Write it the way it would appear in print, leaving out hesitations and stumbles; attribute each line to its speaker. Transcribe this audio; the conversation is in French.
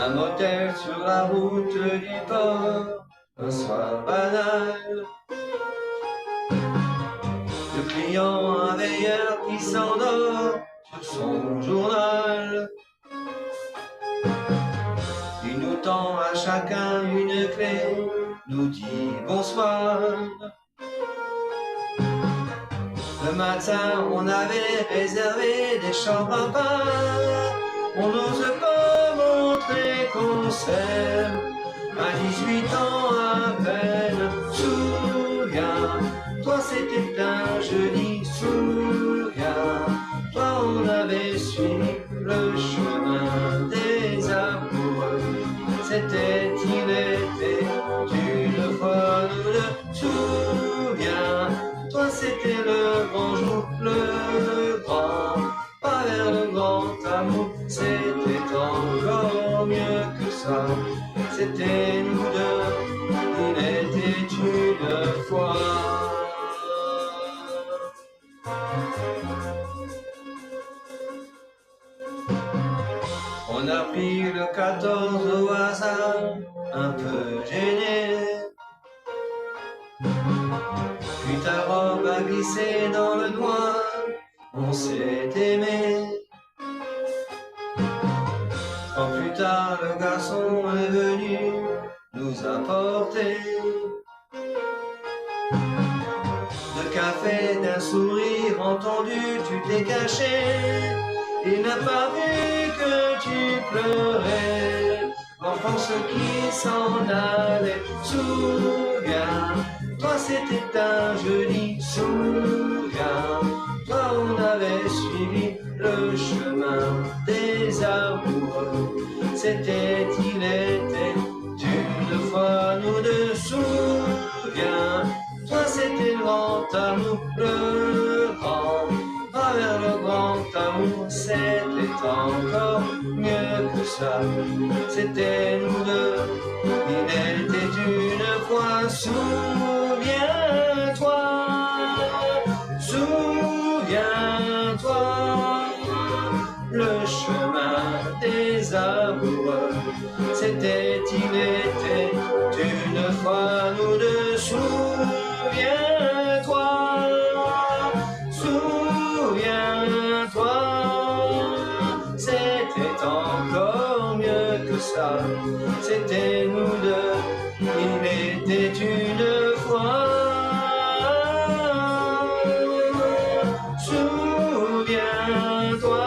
Speaker 1: Un motel sur la route du port, un soir banal. Le client, un veilleur qui s'endort sur son journal. Il nous tend à chacun une clé, nous dit bonsoir. Le matin, on avait réservé des chambres à part. On n'ose pas montrer qu'on s'aime. À 18 ans à peine, souviens-toi, c'était un jeudi, souviens-toi, on avait suivi le chemin des amoureux. C'était, il était, une fois nous deux, souviens-toi, c'était le grand jour, le grand, pas vers le grand amour, c'était encore mieux que ça. C'était nous deux, il était une fois. On a pris le 14 au hasard, un peu gêné. Puis ta robe a glissé dans le doigt, on s'est aimé. Quand plus tard le garçon est venu nous apporter de café, d'un sourire entendu, tu t'es caché. Il n'a pas vu que tu pleurais, l'enfance qui s'en allait. Souviens-toi, c'était un jeudi, souviens-toi, on avait suivi le chemin des amoureux. C'était, il était, une fois nous deux, souviens-toi, c'était le grand amour, le grand, pas vers le grand amour, c'était encore mieux que ça. C'était nous deux, il était une fois, souviens-toi, souviens-toi, le chemin des amoureux. C'était, il était, une fois nous deux, souviens-toi, souviens-toi, c'était encore mieux que ça. C'était nous deux, il était une fois, souviens-toi.